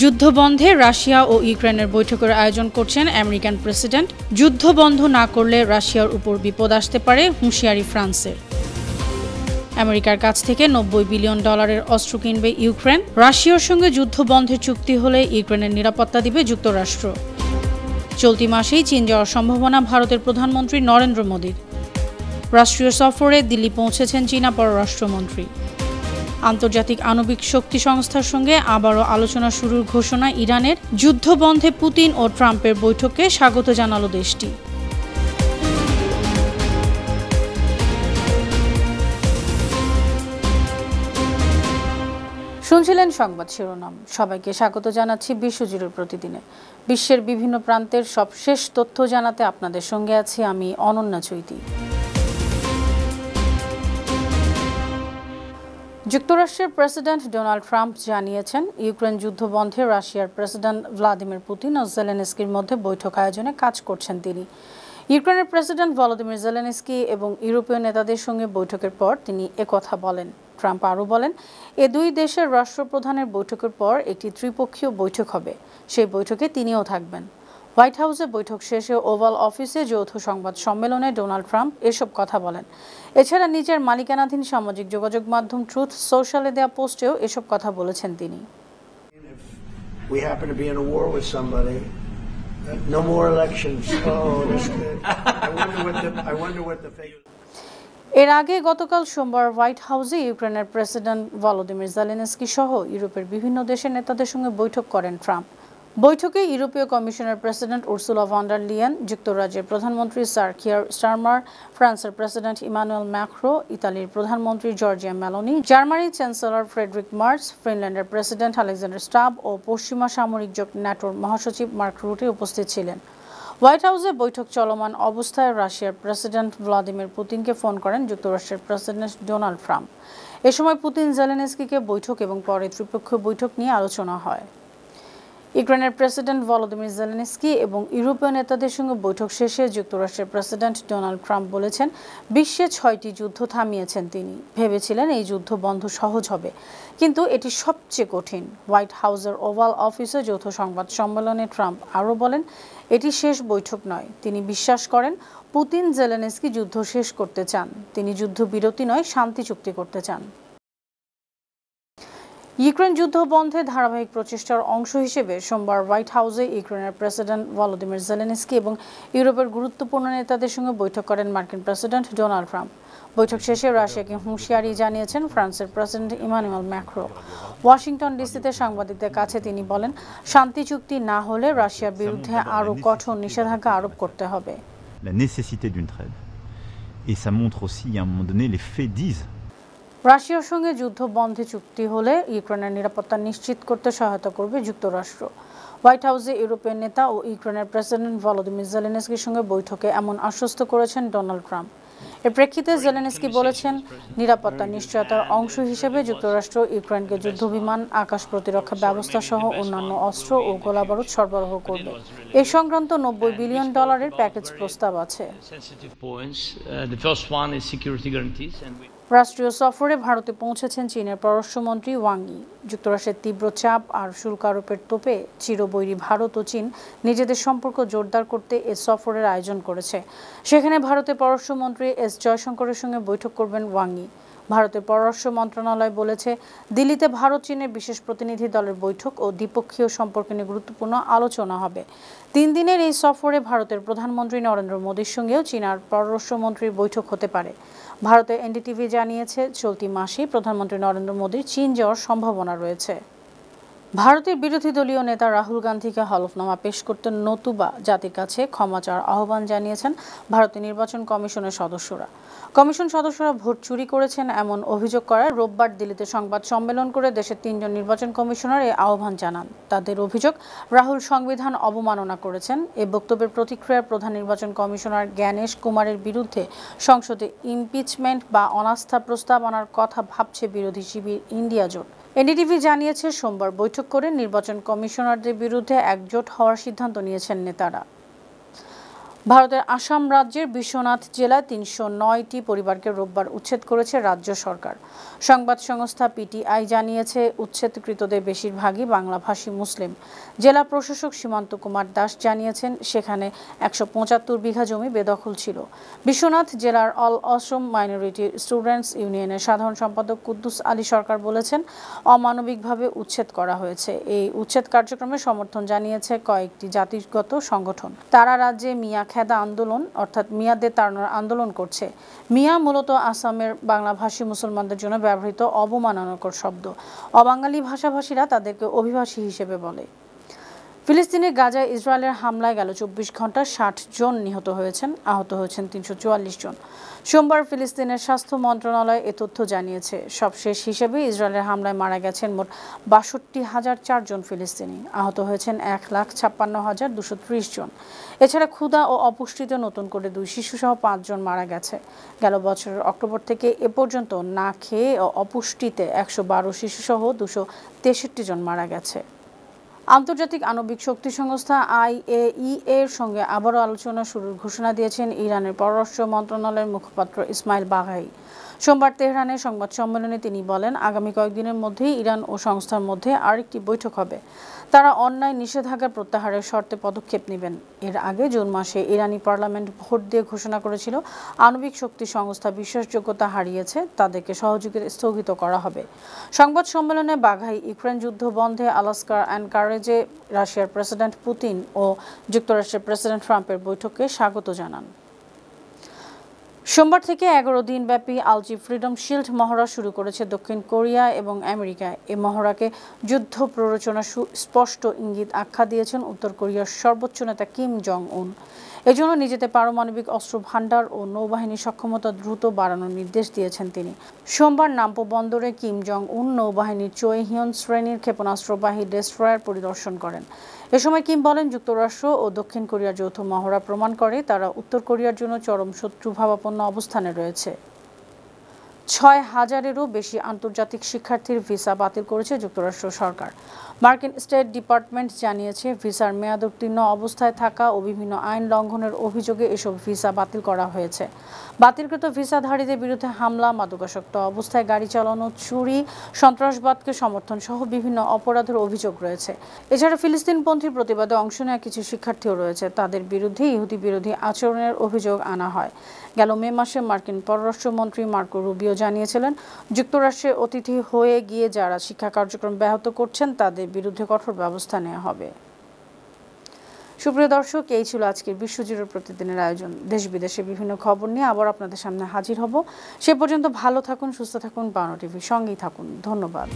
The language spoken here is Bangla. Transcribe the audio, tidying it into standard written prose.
যুদ্ধ বন্ধে রাশিয়া ও ইউক্রেনের বৈঠকের আয়োজন করছেন আমেরিকান প্রেসিডেন্ট। যুদ্ধ বন্ধ না করলে রাশিয়ার উপর বিপদ আসতে পারে, হুঁশিয়ারি ফ্রান্সের। আমেরিকার কাছ থেকে $90 বিলিয়ন অস্ত্র কিনবে ইউক্রেন। রাশিয়ার সঙ্গে যুদ্ধ বন্ধের চুক্তি হলে ইউক্রেনের নিরাপত্তা দিবে যুক্তরাষ্ট্র। চলতি মাসেই চীন যাওয়ার সম্ভাবনা ভারতের প্রধানমন্ত্রী নরেন্দ্র মোদীর। রাষ্ট্রীয় সফরে দিল্লি পৌঁছেছেন চীনা পররাষ্ট্রমন্ত্রী। আন্তর্জাতিক আণবিক শক্তি সংস্থার সঙ্গে আবারও আলোচনা শুরুর ঘোষণা ইরানের। যুদ্ধ বন্ধে পুতিন ও ট্রাম্পের বৈঠককে স্বাগত জানালো দেশটি। শুনছিলেন সংবাদ শিরোনাম। সবাইকে স্বাগত জানাচ্ছি বিশ্বজুড়ের প্রতিদিনে। বিশ্বের বিভিন্ন প্রান্তের সবশেষ তথ্য জানাতে আপনাদের সঙ্গে আছি আমি অনন্যা চৈতি। যুক্তরাষ্ট্রের প্রেসিডেন্ট ডোনাল্ড ট্রাম্প জানিয়েছেন, ইউক্রেন যুদ্ধ বন্ধে রাশিয়ার প্রেসিডেন্ট ভ্লাদিমির পুতিন ও জেলেনস্কির মধ্যে বৈঠক আয়োজনে কাজ করছেন তিনি। ইউক্রেনের প্রেসিডেন্ট ভলোদিমির জেলেনস্কি এবং ইউরোপীয় নেতাদের সঙ্গে বৈঠকের পর তিনি একথা বলেন। ট্রাম্প আরও বলেন, এ দুই দেশের রাষ্ট্রপ্রধানের বৈঠকের পর একটি ত্রিপক্ষীয় বৈঠক হবে। সেই বৈঠকে তিনিও থাকবেন। হোয়াইট হাউসে বৈঠক শেষে ওভাল অফিসে যৌথ সংবাদ সম্মেলনে ডোনাল্ড ট্রাম্প এসব কথা বলেন। এছাড়া নিজের মালিকানাধীন সামাজিক যোগাযোগ মাধ্যম ট্রুথ সোশ্যালে দেওয়া পোস্টেও এসব কথা বলেছেন তিনি। এর আগে গতকাল সোমবার হোয়াইট হাউসে ইউক্রেনের প্রেসিডেন্ট ভলোদিমির জেলেনস্কি সহ ইউরোপের বিভিন্ন দেশের নেতাদের সঙ্গে বৈঠক করেন ট্রাম্প। বৈঠকে ইউরোপীয় কমিশনের president Ursula von der Leyen, যুক্তরাজ্যের প্রধানমন্ত্রী স্যার কিয়ার স্টারমার, ফ্রান্সের প্রেসিডেন্ট ইমানুয়েল ম্যাক্রো, ইতালির প্রধানমন্ত্রী জর্জিয়া মেলোনি, জার্মানির চ্যান্সেলর ফ্রেডরিক মার্চ, ফিনল্যান্ডের প্রেসিডেন্ট আলেকজান্ডার স্টাব ও পশ্চিমা সামরিক জোট ন্যাটোর মহাসচিব মার্ক রুটে উপস্থিত ছিলেন। হোয়াইট হাউসে বৈঠক চলমান অবস্থায় রাশিয়ার প্রেসিডেন্ট ভ্লাদিমির পুতিনকে ফোন করেন যুক্তরাষ্ট্রের প্রেসিডেন্ট ডোনাল্ড ট্রাম্প। এ সময় পুতিন জেলেনস্কিকে বৈঠক এবং পরে ত্রিপক্ষীয় বৈঠক নিয়ে আলোচনা হয়। ইউক্রেনের প্রেসিডেন্ট ভলোদিমির জেলেনস্কি এবং ইউরোপীয় নেতাদের সঙ্গে বৈঠক শেষে যুক্তরাষ্ট্রের প্রেসিডেন্ট ডোনাল্ড ট্রাম্প বলেছেন, বিশ্বে 6টি যুদ্ধ থামিয়েছেন তিনি। ভেবেছিলেন এই যুদ্ধ বন্ধ সহজ হবে, কিন্তু এটি সবচেয়ে কঠিন। হোয়াইট হাউসের ওভাল অফিসে যৌথ সংবাদ সম্মেলনে ট্রাম্প আরও বলেন, এটি শেষ বৈঠক নয়। তিনি বিশ্বাস করেন পুতিন জেলেনস্কি যুদ্ধ শেষ করতে চান। তিনি যুদ্ধবিরতি নয়, শান্তি চুক্তি করতে চান। ইউক্রেন যুদ্ধ বন্ধে ধারাবাহিক প্রচেষ্টার অংশ হিসেবে সোমবার হোয়াইট হাউসে ইউক্রেনের প্রেসিডেন্ট ভলোদিমির জেলেনস্কি এবং ইউরোপের গুরুত্বপূর্ণ নেতাদের সঙ্গে বৈঠক করেন মার্কিন প্রেসিডেন্ট ডোনাল্ড ট্রাম্প। বৈঠক শেষে রাশিয়াকে হুঁশিয়ারি জানিয়েছেন ফ্রান্সের প্রেসিডেন্ট ইমানুয়েল ম্যাক্রো। ওয়াশিংটন ডিসিতে সাংবাদিকদের কাছে তিনি বলেন, শান্তি চুক্তি না হলে রাশিয়ার বিরুদ্ধে আরও কঠোর নিষেধাজ্ঞা আরোপ করতে হবে। La nécessité d'une trêve. Et ça montre aussi, à un moment donné, les faits disent. রাশিয়ার সঙ্গে যুদ্ধ বন্ধে চুক্তি হলে ইউক্রেনের নিরাপত্তা নিশ্চিত করতে সহায়তা করবে যুক্তরাষ্ট্র। হোয়াইট হাউসে ইউরোপীয় নেতা ও ইউক্রেনের প্রেসিডেন্ট ভলোদিমির জেলেনস্কির সঙ্গে বৈঠকে এমন আশ্বস্ত করেছেন ডোনাল্ড ট্রাম্প। এর প্রেক্ষিতে জেলেনস্কি বলেছেন, নিরাপত্তা নিশ্চয়তার অংশ হিসেবে যুক্তরাষ্ট্র ইউক্রেনকে যুদ্ধবিমান, আকাশ প্রতিরক্ষা ব্যবস্থা সহ অন্যান্য অস্ত্র ও গোলাবারুদ সরবরাহ করবে। এ সংক্রান্ত $90 বিলিয়ন প্যাকেজ প্রস্তাব আছে। রাষ্ট্রীয় সফরে ভারতে পৌঁছেছেন চীনের পররাষ্ট্রমন্ত্রী ওয়াং ই। যুক্তরাষ্ট্রের তীব্র চাপ আর শুল্ক আরোপের তোপে চিরবৈরী ভারত ও চীন নিজেদের সম্পর্ক জোরদার করতে এ সফরের আয়োজন করেছে। সেখানে ভারতের পররাষ্ট্রমন্ত্রী এস জয়শঙ্করের সঙ্গে বৈঠক করবেন ওয়াং ই। ভারতের পররাষ্ট্র মন্ত্রণালয় বলেছে, দিল্লিতে ভারত চীনের বিশেষ প্রতিনিধি দলের বৈঠক ও দ্বিপক্ষীয় সম্পর্ক নিয়ে গুরুত্বপূর্ণ আলোচনা হবে। 3 দিনের এই সফরে ভারতের প্রধানমন্ত্রী নরেন্দ্র মোদীর সঙ্গেও চীনার পররাষ্ট্রমন্ত্রীর বৈঠক হতে পারে। ভারতের এনডিটিভি জানিয়েছে, চলতি মাসেই প্রধানমন্ত্রী নরেন্দ্র মোদীর চীন যাওয়ার সম্ভাবনা রয়েছে। ভারতের বিরোধী দলীয় নেতা রাহুল গান্ধীকে হলফনামা পেশ করতে নতুবা জাতির কাছে ক্ষমা চাওয়ার আহ্বান জানিয়েছেন ভারতের নির্বাচন কমিশনের সদস্যরা। কমিশন সদস্যরা ভোট চুরি করেছেন এমন অভিযোগ করায় রোববার দিল্লিতে সংবাদ সম্মেলন করে দেশের 3 জন নির্বাচন কমিশনার এই আহ্বান জানান। তাদের অভিযোগ, রাহুল সংবিধান অবমাননা করেছেন। এই বক্তব্যের প্রতিক্রিয়ায় প্রধান নির্বাচন কমিশনার জ্ঞানেশ কুমারের বিরুদ্ধে সংসদে ইমপিচমেন্ট বা অনাস্থা প্রস্তাব আনার কথা ভাবছে বিরোধী শিবির ইন্ডিয়া জোট। এনডিটিভি জানিয়েছে, সোমবার বৈঠক করে নির্বাচন কমিশনারদের বিরুদ্ধে একজোট হওয়ার সিদ্ধান্ত নিয়েছেন নেতারা। ভারতের আসাম রাজ্যের বিশ্বনাথ জেলায় ৩০৯টি পরিবারকে রোববার উচ্ছেদ করেছে রাজ্য সরকার। সংবাদ সংস্থা পিটিআই জানিয়েছে, উচ্ছেদকৃতদের বেশিরভাগই বাংলাভাষী মুসলিম। জেলা প্রশাসক সীমান্ত কুমার দাস জানিয়েছেন, সেখানে ১৭৫ বিঘা জমি বেদখল ছিল। বিশ্বনাথ জেলার অল অসম মাইনরিটি স্টুডেন্টস ইউনিয়নের সাধারণ সম্পাদক কুদ্দুস আলী সরকার বলেছেন, অমানবিকভাবে উচ্ছেদ করা হয়েছে। এই উচ্ছেদ কার্যক্রমে সমর্থন জানিয়েছে কয়েকটি জাতিগত সংগঠন। তারা রাজ্যে মিয়া খেদা আন্দোলন অর্থাৎ মিয়াদের তাড়ানোর আন্দোলন করছে। মিয়া মূলত আসামের বাংলাভাষী মুসলমানদের জন্য ব্যবহৃত অবমাননাকর শব্দ। অবাঙালি ভাষাভাষীরা তাদেরকে অভিবাসী হিসেবে বলে। ফিলিস্তিনের গাজায় ইসরায়েলের হামলায় গেল ২৪ ঘন্টায় ৬০ জন নিহত হয়েছেন, আহত হয়েছেন ৩৪৪ জন। সোমবার ফিলিস্তিনের স্বাস্থ্য মন্ত্রণালয় এ তথ্য জানিয়েছে। সবশেষ হিসেবে ইসরায়েলের হামলায় মারা গেছেন মোট ৬২,০০০ জন ফিলিস্তিনি, আহত হয়েছেন ১,৫৬,২৩০ জন। এছাড়া ক্ষুধা ও অপুষ্টিতে নতুন করে ২ শিশুসহ ৫ জন মারা গেছে। গেল বছরের অক্টোবর থেকে এ পর্যন্ত না খেয়ে ও অপুষ্টিতে ১১২ শিশুসহ ২৬৩ জন মারা গেছে। আন্তর্জাতিক আণবিক শক্তি সংস্থা IAEA এর সঙ্গে আবারও আলোচনা শুরুর ঘোষণা দিয়েছেন ইরানের পররাষ্ট্র মন্ত্রণালয়ের মুখপাত্র ইসমাইল বাঘাই। সোমবার তেহরানে সংবাদ সম্মেলনে তিনি বলেন, আগামী কয়েকদিনের মধ্যেই ইরান ও সংস্থার মধ্যে আরেকটি বৈঠক হবে। তারা অন্যায় নিষেধাজ্ঞা প্রত্যাহারের শর্তে পদক্ষেপ নেবেন। এর আগে জুন মাসে ইরানি পার্লামেন্ট ভোট দিয়ে ঘোষণা করেছিল, আণবিক শক্তি সংস্থা বিশ্বাসযোগ্যতা হারিয়েছে, তাদেরকে সহযোগিতা স্থগিত করা হবে। সংবাদ সম্মেলনে বাঘাই ইউক্রেন যুদ্ধ বন্ধে আলাস্কার অ্যানকারেজে রাশিয়ার প্রেসিডেন্ট পুতিন ও যুক্তরাষ্ট্রের প্রেসিডেন্ট ট্রাম্পের বৈঠককে স্বাগত জানান। সোমবার থেকে ১১ দিনব্যাপী আলজি ফ্রিডম শিল্ড মহড়া শুরু করেছে দক্ষিণ কোরিয়া এবং আমেরিকা। এই মহড়াকে যুদ্ধ প্ররোচনা স্পষ্ট ইঙ্গিত আখ্যা দিয়েছেন উত্তর কোরিয়ার সর্বোচ্চ নেতা কিম জং উন। এজন্য নিজেদের পারমাণবিক অস্ত্র ভান্ডার ও নৌবাহিনীর সক্ষমতা দ্রুত বাড়ানোর নির্দেশ দিয়েছেন তিনি। সোমবার নামপো বন্দরে কিম জং উন নৌবাহিনীর চোয়েহিয়ন শ্রেণীর ক্ষেপণাস্ত্রবাহী ডেস্ট্রয়ার পরিদর্শন করেন। এ সময় কিম বলেন, যুক্তরাষ্ট্র ও দক্ষিণ কোরিয়ার যৌথ মহড়া প্রমাণ করে তারা উত্তর কোরিয়ার জন্য চরম শত্রুভাবাপন্ন অবস্থানে রয়েছে। ৬,০০০-এরও বেশি আন্তর্জাতিক শিক্ষার্থীর ভিসা বাতিল করেছে যুক্তরাষ্ট্র সরকার। মার্কিন স্টেট ডিপার্টমেন্ট জানিয়েছে, ভিসার মেয়াদ উত্তীর্ণ অবস্থায় থাকা ও বিভিন্ন আইন লঙ্ঘনের অভিযোগে এসব ভিসা বাতিল করা হয়েছে। বাতিলকৃত ভিসাধারীদের বিরুদ্ধে হামলা, মাদকাসক্ত অবস্থায় গাড়ি চালানো, চুরি, সন্ত্রাসবাদকে সমর্থন সহ বিভিন্ন অপরাধের অভিযোগ রয়েছে। এছাড়া ফিলিস্তিনপন্থী প্রতিবাদে অংশ নেওয়া কিছু শিক্ষার্থীও রয়েছে। তাদের বিরুদ্ধে ইহুদি বিরোধী আচরণের অভিযোগ আনা হয়। গেল মে মাসে মার্কিন পররাষ্ট্রমন্ত্রী মার্কো রুবিও জানিয়েছিলেন, যুক্তরাষ্ট্রে অতিথি হয়ে গিয়ে যারা শিক্ষা কার্যক্রম ব্যাহত করছেন তাদের বিরুদ্ধে কঠোর ব্যবস্থা নেওয়া হবে। সুপ্রিয় দর্শক, এই ছিল আজকের বিশ্বজুড়ে প্রতিদিনের আয়োজন। দেশ বিদেশে বিভিন্ন খবর নিয়ে আবার আপনাদের সামনে হাজির হব। সে পর্যন্ত ভালো থাকুন, সুস্থ থাকুন, বাংলা টিভির সঙ্গেই থাকুন। ধন্যবাদ।